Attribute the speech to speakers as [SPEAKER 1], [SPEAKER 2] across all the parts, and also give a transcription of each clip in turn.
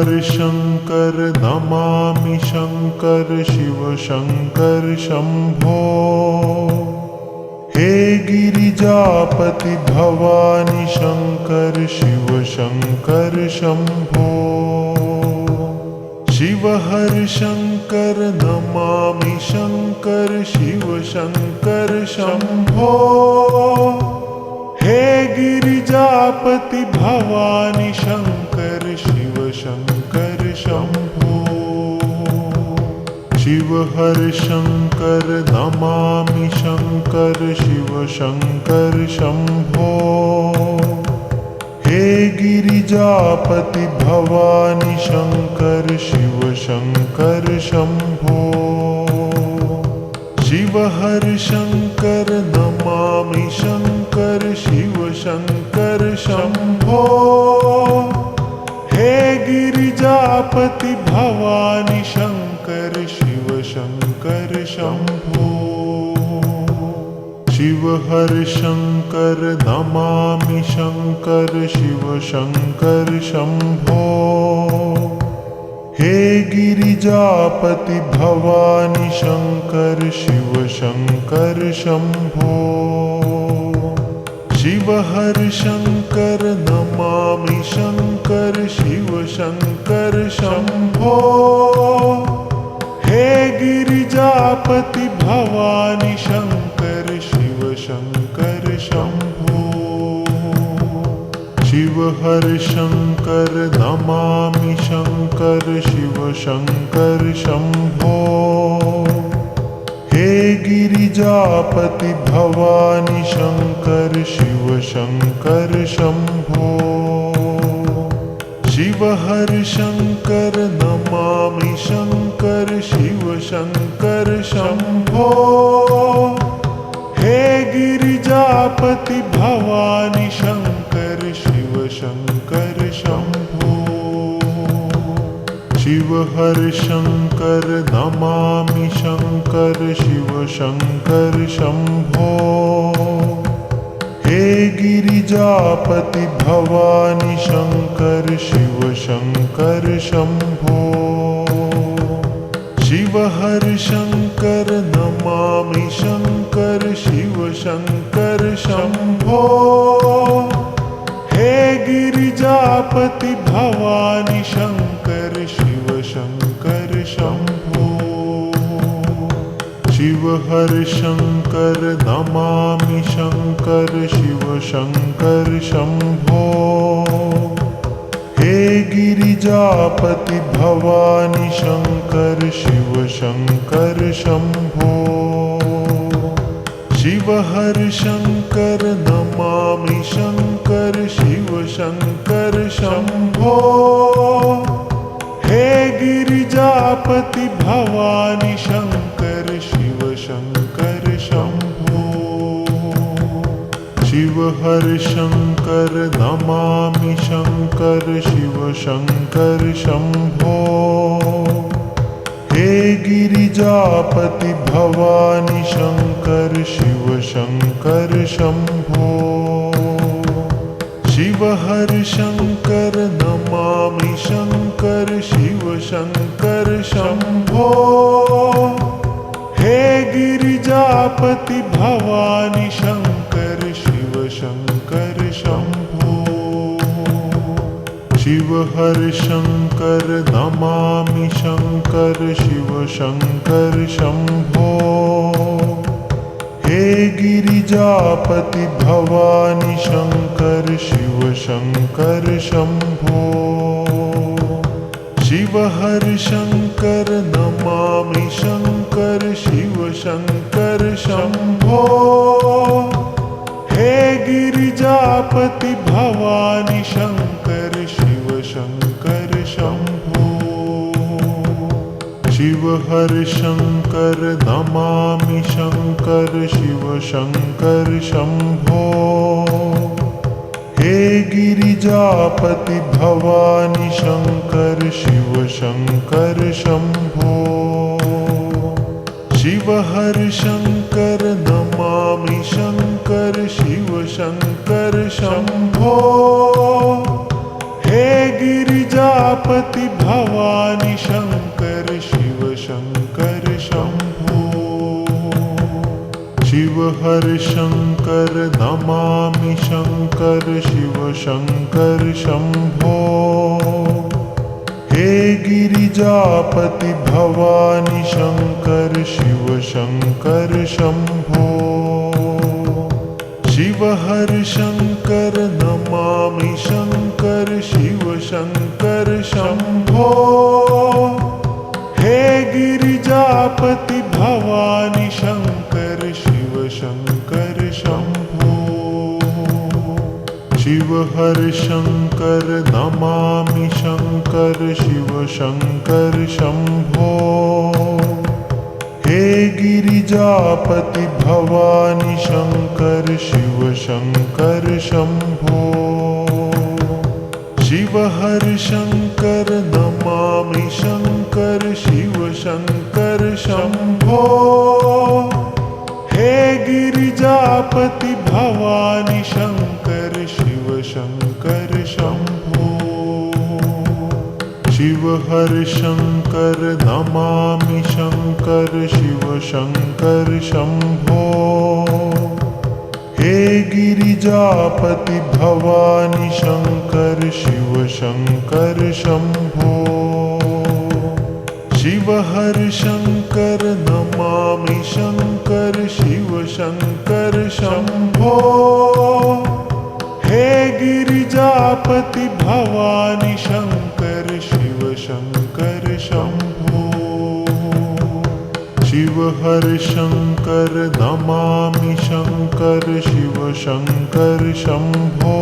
[SPEAKER 1] हर शंकर नमामि शंकर शिव शंकर शंभो। हे गिरिजापति भवानी शंकर शिव शंकर शंभो। शिव हर शंकर नमामि शंकर शिव शंकर शंभो। हे गिरिजापति भवानी शंकर शिव शंकर शंभो। शिव हर शंकर नमामि शंकर शिव शंकर शंभो। हे गिरिजापति भवानी शंकर शिव शंकर शंभो। शिव हर शंकर नमामि शंकर शिव शंकर शंभो। हे गिरिजापति भवानी शंकर शिव शंकर शंभो। शिव हर शंकर नमामि शंकर शिव शंकर शंभो। हे गिरिजापति भवानी शंकर शिव शंकर शंभो। शिव हर शंकर नमामि शंकर शिव शंकर शंभो। हे गिरिजापति भवानी शंकर शिव शंकर शंभो। शिव हर शंकर नमामि शंकर शिव शंकर शंभो। हे गिरिजापति भवानी शंकर शिव शंकर शंभो। शिव हर शंकर नमामि शंकर शिव शंकर शंभो। हे गिरिजापति भवानी शंकर शिव शंकर शंभो। शिव हर शंकर नमामि शंकर शिव शंकर शंभो। हे गिरिजापति भवानी शंकर शिव शंकर शंभो। शिव हर शंकर नमामि शंकर शिव शंकर शंभो। हे गिरिजापति भवानी शंकर शिव शंकर शंभो। शिव हर शंकर नमामि शंकर शिव शंकर शंभो। हे गिरिजापति भवानी शंकर शिव शंकर शंभो। शिव हर शंकर नमामि शंकर शिव शंकर शंभो। हे गिरिजापति भवानी शंकर शिव शंकर शंभो। शिव हर शंकर नमामि शंकर शिव शंकर शंभो। हे गिरिजापति भवानी शंकर शिव शंकर शंभो। शिव हर शंकर नमामि शंकर शिव शंकर शंभो। हे गिरिजापति भवानी शंकर शिव शंकर शंभो। शिव हर शंकर नमामि शंकर शिव शंकर शंभो। हे गिरिजापति भवानी शंकर शिव शंकर शंभो। शिव हर शंकर नमामि शंकर शिव शंकर शंभो। हे गिरिजापति भवानी शंकर शिव शंकर शंभो। शिव हर शंकर नमामि शंकर शिव शंकर शंभो। हे गिरिजापति भवानी शंकर शिव शंकर शंभो। शिव हर शंकर नमामि शंकर शिव शंकर शंभो। हे गिरिजा गिरिजापति भवानी शंकर शिव शंकर शंभो शिव हर शंकर नमामि शंकर शिव शंकर शंभो हे गिरिजापति भवानी शंकर शिव शंकर शंभो शिव हर शंकर नमामि शंकर शिव शंकर शंभो हे गिरिजापति भवानी शंकर शिव शंकर शंभो शिव हर शंकर नमामि शंकर शिव शंकर शंभो हे गिरिजापति भवानी शंकर शिव शंकर शंभो शिव हर शंकर नमामि शंकर शिव शंकर शंभो हे गिरिजापति भवानी शंकर शिव शंकर शंभो शिव हर शंकर नमामि शंकर शिव शंकर शंभो हे गिरिजापति भवानी शंकर शिव शंकर शंभो शिव हर शंकर नमामि शंकर शिव शंकर शंभो हे गिरिजापति भवानी शंकर शिव शंकर शंभो शिव हर शंकर नमामि शंकर शिव शंकर शंभो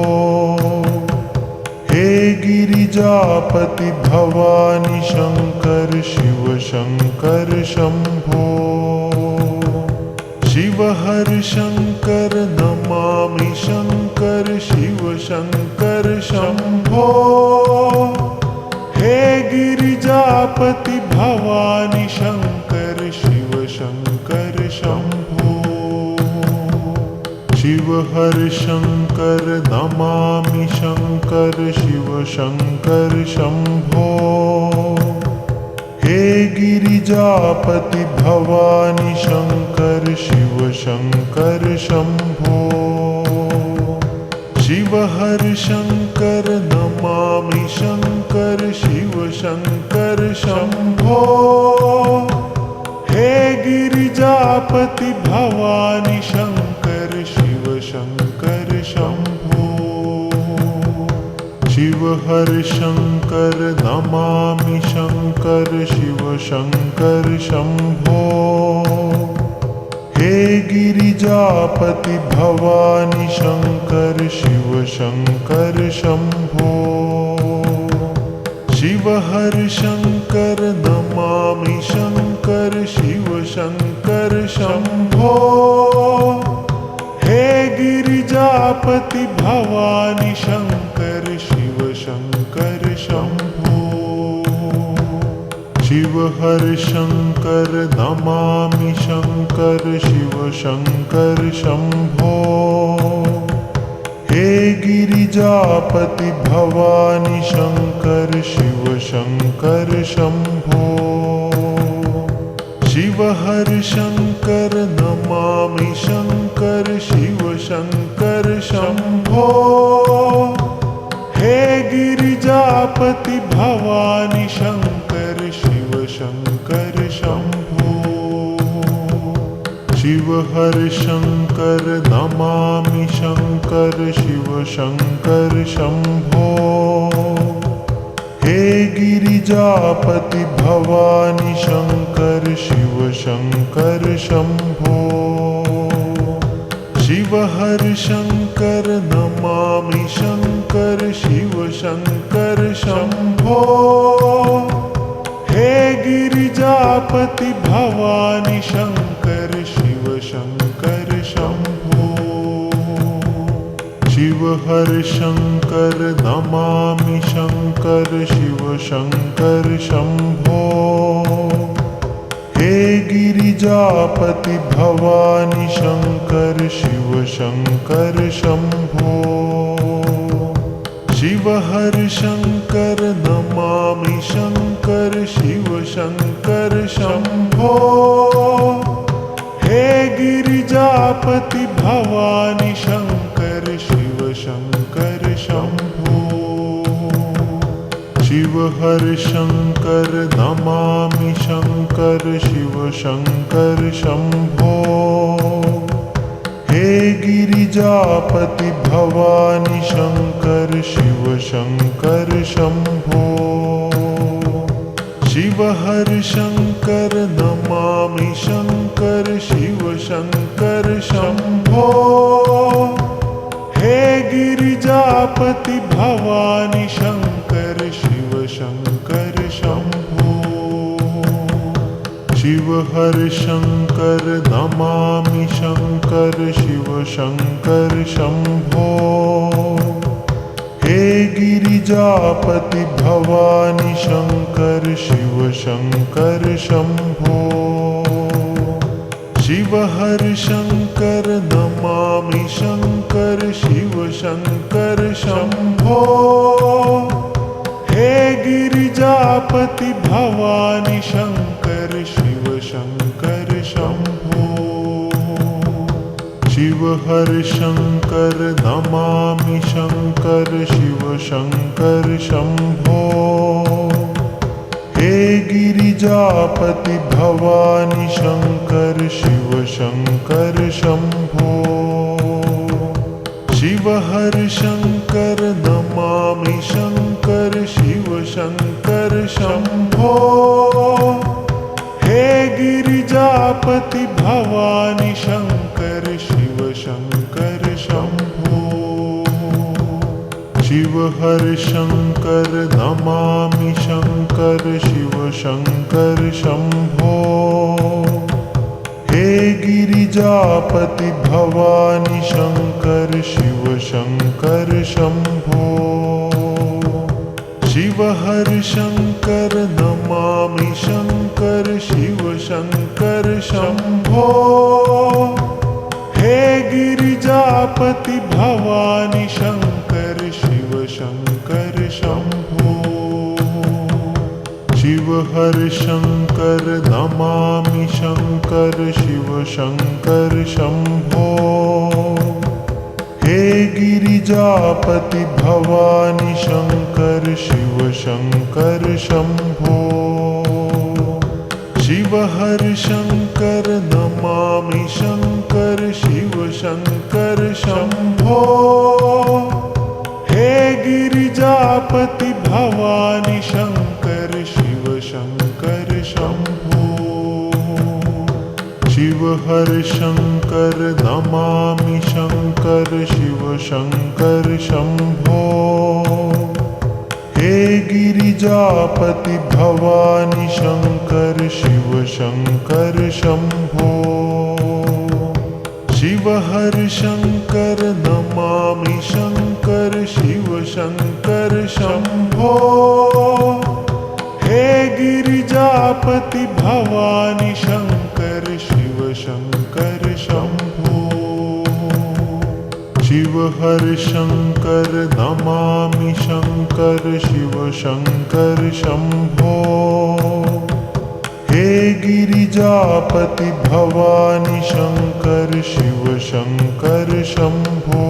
[SPEAKER 1] हे गिरिजापति भवानी शंकर शिव शंकर शंभो शिव हर शंकर नमामि शंकर शिव शंकर शंभो हे गिरिजापति भवानी शंकर शिव शंकर शंभो शिव हर शंकर नमामि शंकर शिव शंकर शंभो हे गिरिजापति भवानी शंकर शिव शंकर शंभो शिव हर शंकर नमामि शंकर शिव शंकर शंभो हे गिरिजापति भवानी शंकर शिव शंकर शंभो शिव हर शंकर नमामि शंकर शिव शंकर शंभो हे गिरिजापति भवानी शंकर शिव शंकर शंभो शिव हर शंकर नमामि शंकर शिव शंकर शंभो हे गिरिजापति भवानी शंकर शिव शंकर शंभो शिव हर शंकर नमामि शंकर शिव शंकर शंभो हे गिरिजापति भवानी शंकर शिव शंकर शंभो शिव हर शंकर नमामि शंकर शिव शंकर शंभो हे गिरिजापति भवानी शंकर शिव शंकर शंभो शिव हर शंकर नमामि शंकर शिव शंकर शंभो हे गिरिजापति भवानी शंकर शिव शंकर शंभो शिव हर शंकर नमामि शंकर शिव शंकर शंभो हे गिरिजापति भवानी शंकर शिव शंकर शंभो शिव हर शंकर नमामि शंकर शिव शंकर शंभो हे गिरिजापति भवानी शंकर शिव शंकर शंभो शिव हर शंकर नमामि शंकर शिव शंकर शंभो हे गिरिजापति भवानी शंकर शिव शंकर शंभो शिव हर शंकर नमामि शंकर शिव शंकर शंभो हे गिरिजापति भवानी शंकर शिव शंकर शंभो शिव हर शंकर नमामि शंकर शिव शंकर शंभो हे गिरिजापति भवानी शंकर शिव शंकर शंभो शिव हर शंकर नमामि शंकर शिव शंकर शंभो हे गिरिजापति भवानी शंकर शिव शंकर शंभो शिव हर शंकर नमामि शंकर शिव शंकर शंभो हे गिरिजापति भवानी शंकर शिव शंकर शंभो शिव हर शंकर नमामि शंकर शिव शंकर शंभो हे गिरिजापति भवानी शंकर शिव शंकर शंभो शिव हर शंकर नमामि शंकर शिव शंकर शंभो हे गिरिजापति भवानी शंकर शिव शंकर शंभो शिव हर शंकर नमामि शंकर शिव शंकर शंभो हे गिरिजापति भवानी शंकर शिव शंकर शंभो शिव हर शंकर नमामि शंकर शिव शंकर शंभो हे गिरिजापति भवानी शंकर शिव शंकर शंभो शिव हर शंकर नमामि शंकर शिव शंकर शंभो हे गिरिजापति भवानी शंकर शिव शंकर शंभो शिव हर शंकर नमामि शंकर शिव शंकर शंभो हे गिरिजापति भवानी शंकर शिव शंकर शंभो शिव हर शंकर नमामि शंकर शिव शंकर शंभो हे गिरिजापति भवानी शंकर शिव शंकर शंभो शिव हर शंकर नमामि शंकर शिव शंकर शंभो हे गिरिजापति भवानी शंकर शिव शंकर शंभो शिव हर शंकर नमामि शंकर शिव शंकर शंभो हे गिरिजापति भवानी शंकर शिव शंकर शंभो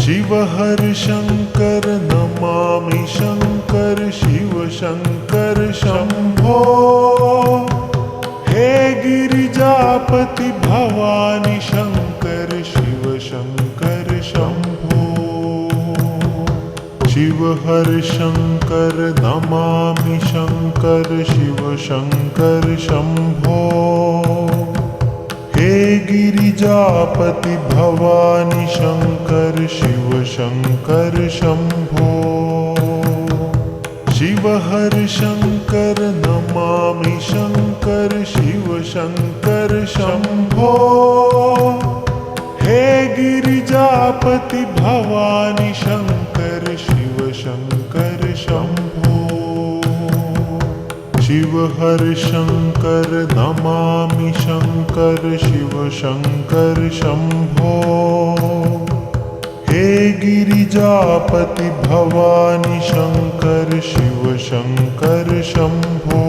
[SPEAKER 1] शिव हर शंकर नमामि शंकर शिव शंकर शंभो हे गिरिजापति भवानी शंकर शिव शंकर शंभो शिव हर शंकर नमामि शंकर शिव शंकर शंभो हे गिरिजापति भवानी शंकर शिव शंकर शंभो शिव हर शंकर नमामि शंकर शिव शंकर शंभो हे गिरिजापति भवानी शंकर शिव शंकर शंभो शिव हर शंकर नमामि शंकर शिव शंकर शंभो हे गिरिजापति भवानी शंकर शिव शंकर शंभो।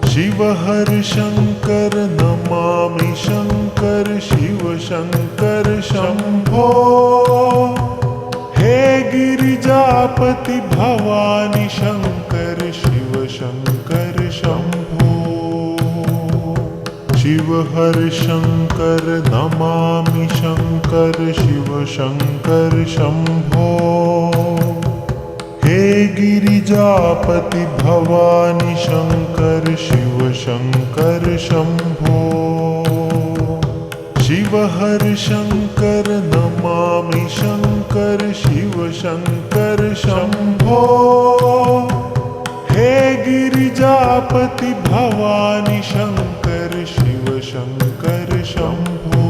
[SPEAKER 1] शिव हर शंकर नमामि शंकर शिव शंकर शंभो। हे गिरिजापति भवानी शंकर शिव शंकर शंभो। शिव हर शंकर नमामि शंकर शिव शंकर शंभो। हे गिरिजापति भवानी शंकर शिव शंकर शंभो। शिव हर शंकर नमामि शंकर शिव शंकर शंभो। हे गिरिजापति भवानी शंकर शिव शंकर शंभो।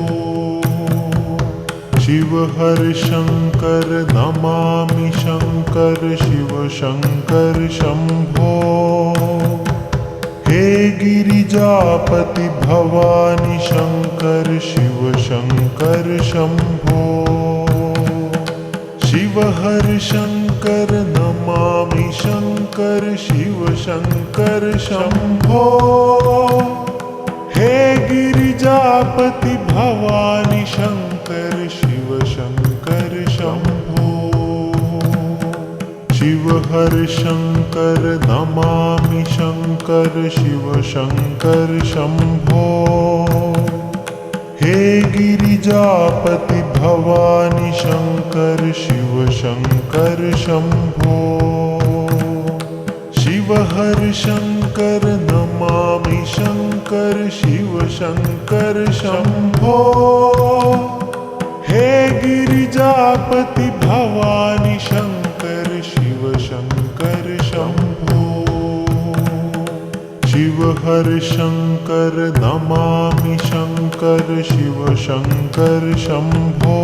[SPEAKER 1] शिव हर शंकर नमामि शंकर शिव शंकर शंभो। हे गिरिजापति भवानी शंकर शिव शंकर शंभो। शिव हर शंकर नमामि शंकर शिव शंकर शंभो। हे गिरिजापति भवानी शंकर शिव शंकर शंभो। शिव हर शंकर नमामि शंकर शिव शंकर शंभो। हे गिरिजापति भवानी शंकर शिव शंकर शंभो। शिव हर शंकर नमामि शंकर शिव शंकर शंभो। हे गिरिजापति भवानी शंकर शिव शंकर शंभो। शिव हर शंकर नमामि शंकर शिव शंकर शंभो।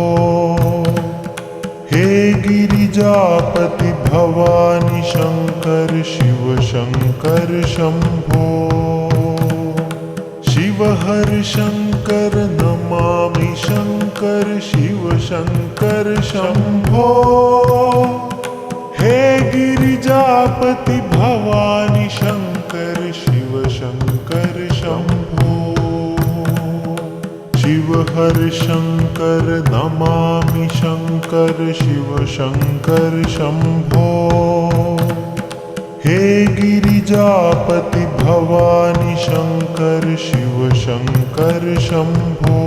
[SPEAKER 1] हे गिरिजापति भवानी शंकर शिव शंकर शंभो। शिव हर शंकर नमामि शंकर शिव शंकर शंभो। हे गिरिजापति भवानी शंकर शिव शंकर शंभो। शिव हर शंकर नमामि शंकर शिव शंकर शंभो। हे गिरिजापति भवानी शंकर शिव शंकर शंभो।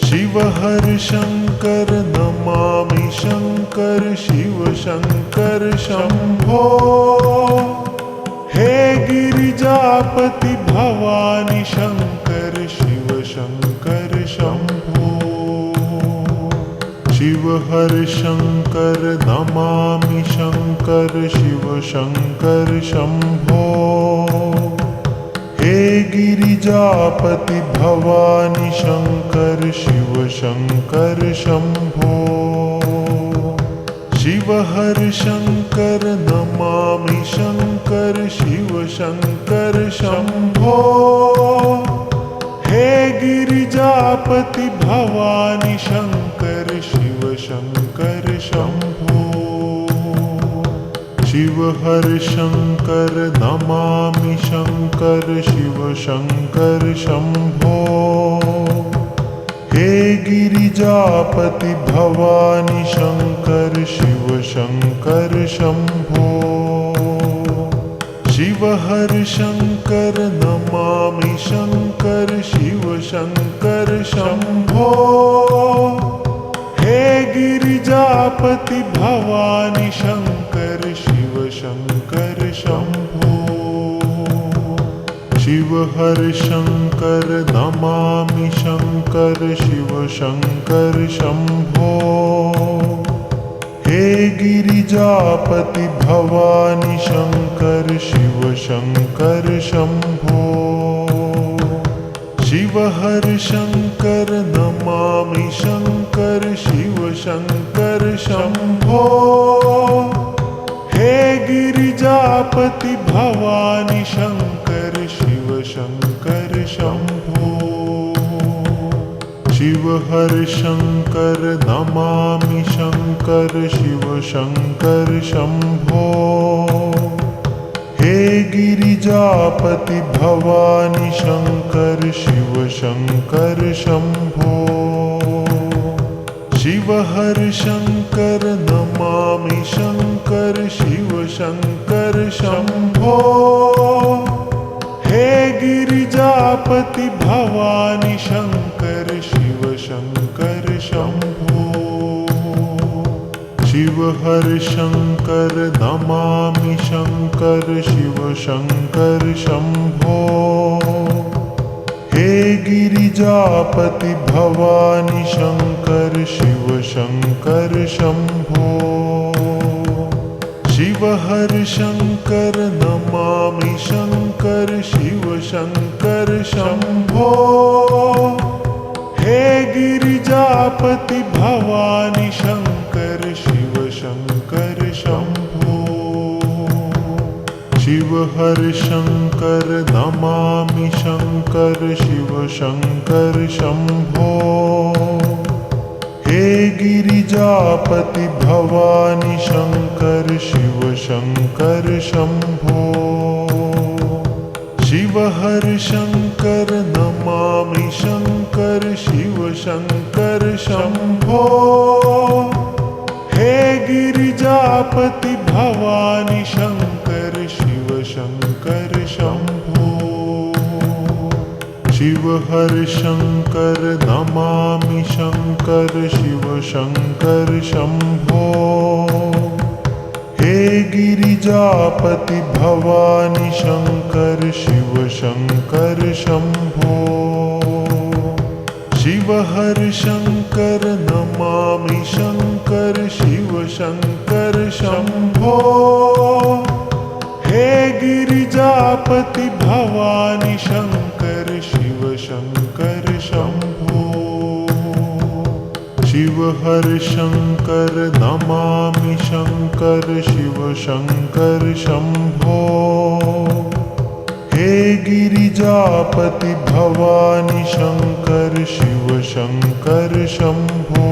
[SPEAKER 1] शिव हर शंकर नमामि शंकर शिव शंकर शंभो। हे गिरिजापति भवानी शंकर शिव शंकर शंभो। शिव हर शंकर नमामि शंकर शिव शंकर शंभो। हे गिरिजापति भवानी शंकर शिव शंकर शंभो। शिव हर शंकर नमामि शंकर शिव शंकर शंभो। हे गिरिजापति भवानी शंकर शिव शंकर शंभो। शिव हर शंकर नमामि शंकर शिव शंकर शंभो। हे गिरिजापति भवानी शंकर शिव शंकर शंभो। शिव हर शंकर नमामि शंकर शिव शंकर शंभो। हे गिरिजापति भवानी शंकर शिव शंकर शंभो। शिव हर शंकर नमामि शंकर शिव शंकर शंभो। हे गिरिजापति भवानी शंकर शिव शंकर शंभो। शिव हर शंकर नमामि शंकर शिव शंकर शंभो। हे गिरिजापति भवानी शंकर शिव शंकर शंभो। शिव हर शंकर नमामि शंकर शिव शंकर शंभो। हे गिरिजापति भवानी शंकर शिव शंकर शंभो। शिव हर शंकर नमामि शंकर शिव शंकर शंभो। हे गिरिजापति भवानी शंकर शिव शंकर शंभो। शिव हर शंकर नमामि शंकर शिव शंकर शंभो। हे गिरिजापति भवानी शंकर शिव शंकर शंभो। शिव हर शंकर नमामि शंकर शिव शंकर शंभो। हे गिरिजापति भवानी शंकर शिव शंकर शंभो। शिव हर शंकर नमामि शंकर शिव शंकर शंभो। हे गिरिजापति भवानी शंकर शिव शंकर शंभो। शिव हर शंकर नमामि शंकर शिव शंकर शंभो। हे गिरिजापति भवानी शंकर शिव शंकर शंभो। शिव हर शंकर नमामि शंकर शिव शंकर शंभो। हे गिरिजापति भवानी शंकर शिव शंकर शंभो। शिव हर शंकर नमामि शंकर शिव शंकर शंभो। हे गिरिजापति भवानी शंकर शिव शंकर शंभो। शिव हर शंकर नमामि शंकर शिव शंकर शंभो। हे गिरिजापति भवानी शंकर शिव शंकर शंभो।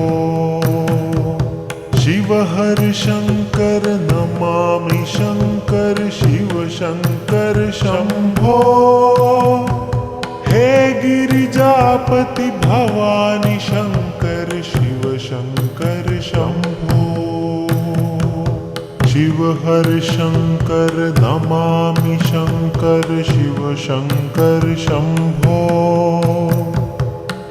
[SPEAKER 1] शिव हर शंकर नमामि शंकर शिव शंकर शंभो। हे गिरिजापति भवानी शंकर शिव शंकर शंभो। शिव हर शंकर नमामि शंकर शिव शंकर शंभो।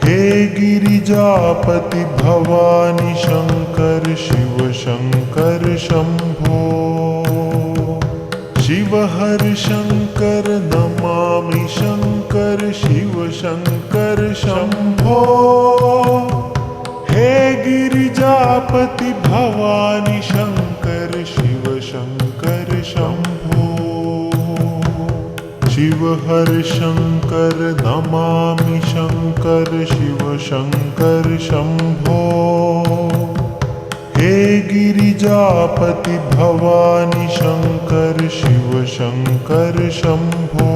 [SPEAKER 1] हे गिरिजापति भवानी शंकर शिव शंकर शंभो। शिव हर शंकर नमामि शंकर शिव शंकर शंभो। हे गिरिजापति भवानी शंकर शिव शंकर शंभो। शिव हर शंकर नमामि शंकर शिव शंकर शंभो। हे गिरिजापति भवानी शंकर शिव शंकर शंभो।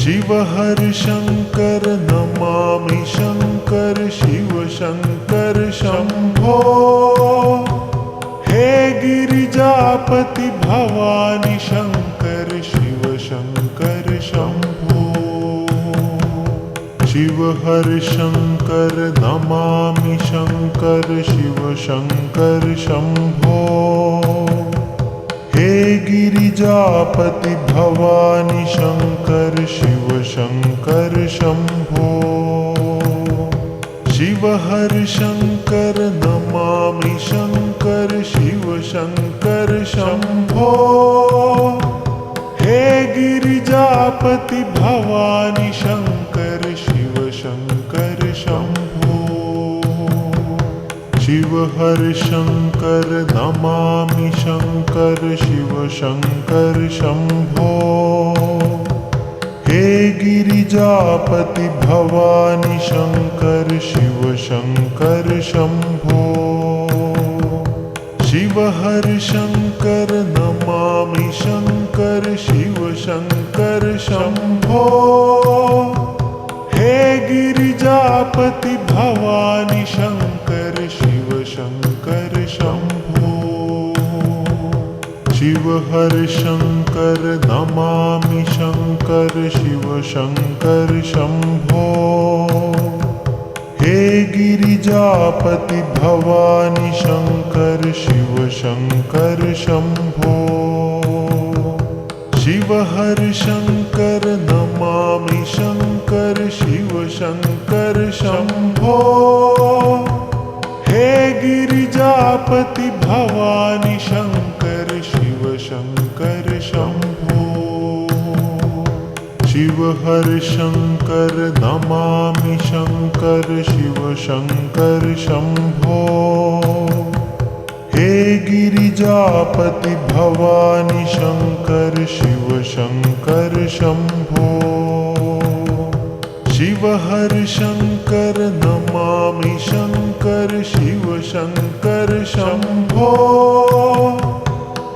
[SPEAKER 1] शिव हर शंकर नमामि शंकर शिव शंकर शंभो। हे गिरिजापति भवानी शंकर शिव शंकर शंभो। शिव हर शंकर नमामि शंकर शिव शंकर शंभो। हे गिरिजापति भवानी शंकर शिव शंकर शंभो। शिव हर शंकर नमामि शंकर शिव शंकर शंभो। हे गिरिजापति भवानी शंकर शिव शंकर शंभो। शिव हर शंकर नमामि शंकर शिव शंकर शंभो। हे गिरिजापति भवानी शंकर शिव शंकर शंभो। शिव हर शंकर नमामि शंकर शिव शंकर शंभो। हे गिरिजा गिरिजापति भवानी शंकर शिव शंकर शंभो शिव हर शंकर नमामि शंकर शिव शंकर शंभो हे गिरिजापति भवानी शंकर शिव शंकर शंभो शिव हर शंकर नमामि शंकर शिव शंकर शंभो हे गिरिजापति भवानी शंकर शिव शंकर शंभो शिव हर शंकर नमामि शंकर शिव शंकर शंभो हे गिरिजापति भवानी शंकर शिव शंकर शंभो शिव हर शंकर नमामि शंकर शिव शंकर शंभो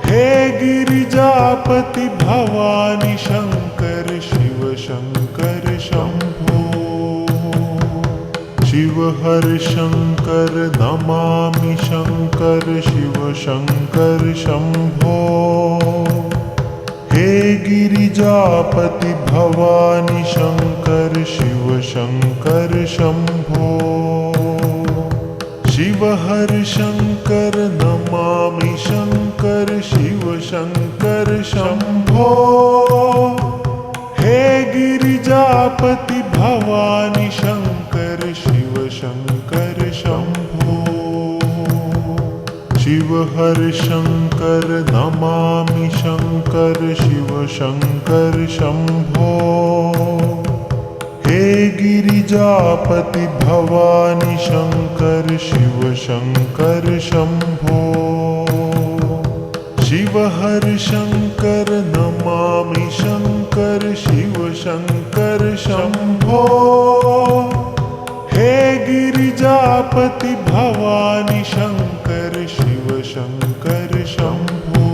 [SPEAKER 1] हे गिरिजापति भवानी शंकर शिव शंकर शंभो शिव हर शंकर नमामि शंकर शिव शंकर शंभो हे गिरिजापति भवानी शंकर शिव शंकर शंभो शिव हर शंकर नमामि शंकर शिव शंकर शंभो हे गिरिजापति भवानी शंकर शिव शंकर शंभो शिव हर शंकर नमामि शंकर शिव शंकर शंभो हे गिरिजापति भवानी शंकर शिव शंकर शंभो शिव हर शंकर नमामि शंकर शिव शंकर शंभो हे गिरिजापति भवानी शंकर शिव शंकर शंभो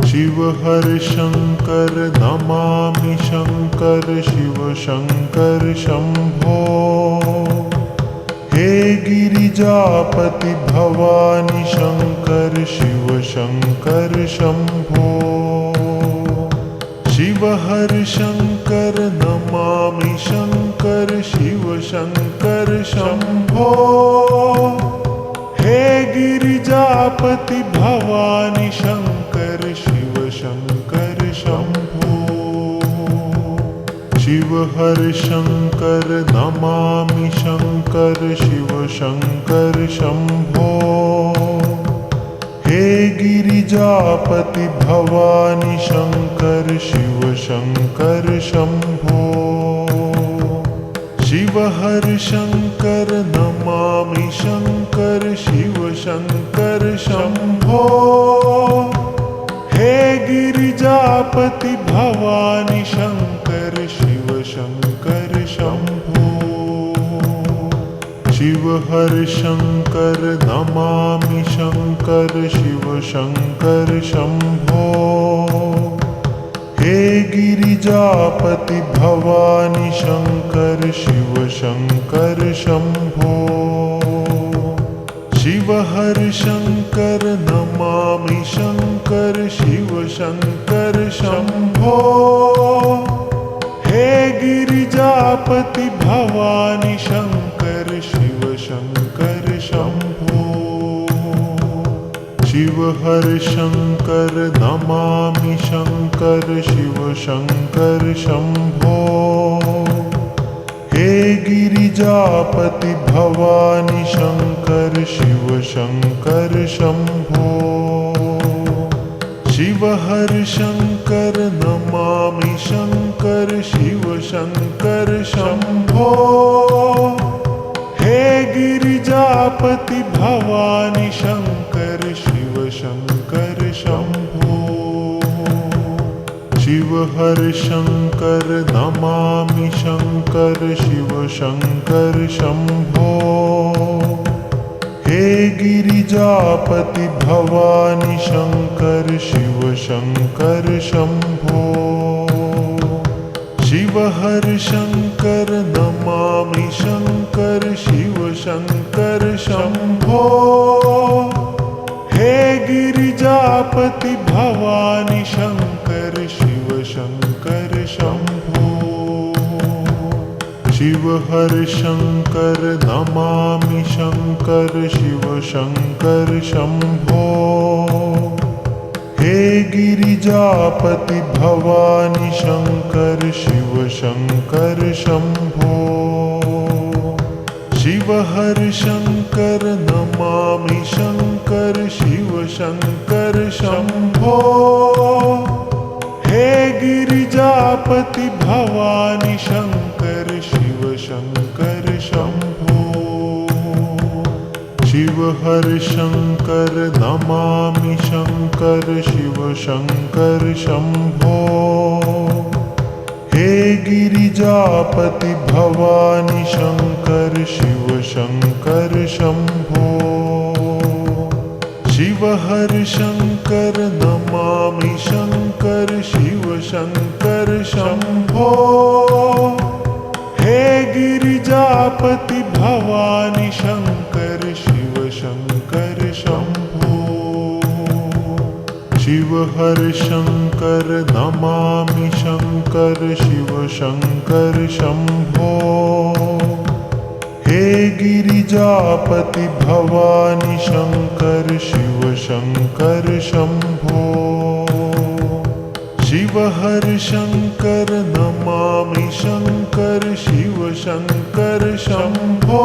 [SPEAKER 1] शिव हर शंकर नमामि शंकर शिव शंकर शंभो हे गिरिजापति भवानी शंकर शिव शंकर शंभो शिव हर शंकर नमामि शंकर शिव शंकर शंभो हे गिरिजापति भवानी शंकर शिव शंकर शंभो शिव हर शंकर नमामि शंकर शिव शंकर शंभो हे गिरिजापति भवानी शंकर शिव शंकर शंभो शिव हर शंकर नमामि शंकर शिव शंकर शंभो हे गिरिजापति भवानी शंकर शिव शंकर शंभो शिव हर शंकर नमामि शंकर शिव शंकर शंभो हे गिरिजापति भवानी शंकर शिव शंकर शंभो शिव हर शंकर नमामि शंकर शिव शंकर शंभो हे गिरिजापति भवानी शंकर शिव शंकर शंभो शिव हर शंकर नमामि शंकर शिव शंकर शंभो हे गिरिजापति भवानी शंकर शिव शंकर शंभो शिव हर शंकर नमामि शंकर शिव शंकर शंभो हे गिरिजापति भवानी शंकर शिव शंकर शंभो शिव हर शंकर नमामि शंकर शिव शंकर शंभो हे गिरिजापति भवानी शंकर शिव शंकर शंभो शिव हर शंकर नमामि शंकर शिव शंकर शंभो। हे गिरिजापति भवानी शंकर शिव शंकर शंभो। शिव हर शंकर नमामि शंकर शिव शंकर शंभो। हे गिरिजापति भवानी शंकर शिव शंकर शंभो। शिव हर शंकर नमामि शंकर शिव शंकर शंभो। हे गिरिजापति भवानी शंकर शिव शंकर शंभो। शिव हर शंकर नमामि शंकर शिव शंकर शंभो। हे गिरिजापति भवानी शंकर शिव शंकर शंभो। शिव हर शंकर नमामि शंकर शिव शंकर शंभो। हे गिरिजापति भवानी शंकर शिव शंकर शंभो। शिव हर शंकर नमामि शंकर शिव शंकर शंभो। हे गिरिजापति भवानी शंकर शिव शंकर शंभो। शिव हर शंकर नमामि शंकर शिव शंकर शंभो।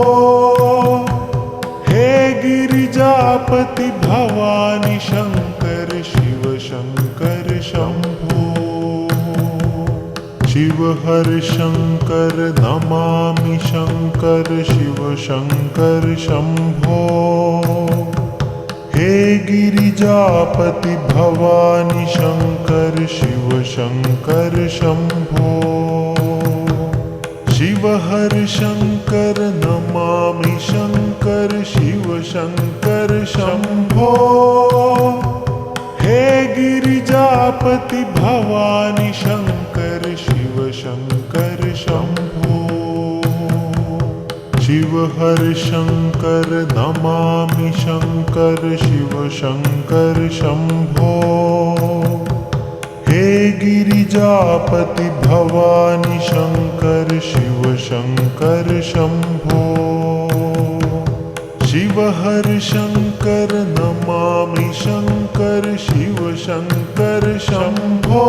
[SPEAKER 1] हे गिरिजापति भवानी शंकर शिव शंकर शंभो। शिव हर शंकर नमामि शंकर शिव शंकर शंभो। हे गिरिजापति भवानी शंकर शिव शंकर शंभो। शिव हर शंकर नमामि शंकर शिव शंकर शंभो। हे गिरिजापति भवानी शंकर शिव शंकर शंभो। शिव हर शंकर नमामि शंकर शिव शंकर शंभो। हे गिरिजापति भवानी शंकर शिव शंकर शंभो। शिव हर शंकर नमामि शंकर शिव शंकर शंभो।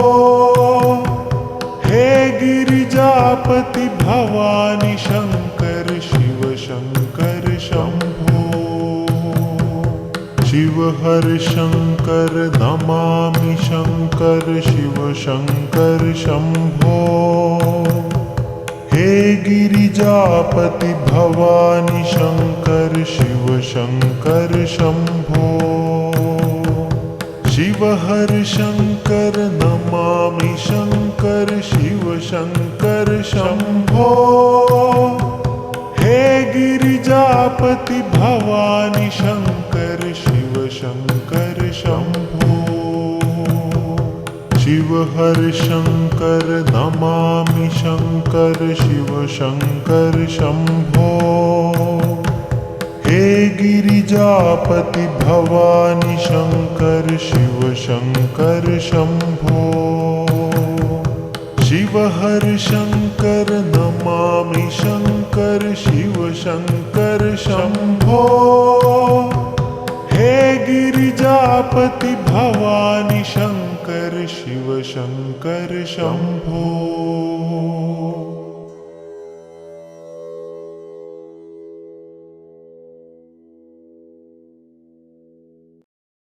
[SPEAKER 1] हे गिरिजापति भवानी शंकर शिव शंकर शंभो। शिव हर शंकर नमामि शंकर शिव शंकर शंभो। हे गिरिजापति भवानी शंकर शिव शंकर शंभो। शिव हर शंकर नमामि शंकर शिव शंकर शंभो। हे गिरिजापति भवानी शंकर शिव शंकर शंभो। शिव हर शंकर नमामि शंकर शिव शंकर शंभो। हे गिरिजापति भवानी शंकर शिव शंकर शंभो। शिव हर शंकर नमामि शंकर शिव शंकर शंभो। हे गिरिजापति भवानी शंकर शिव शंकर शंभो।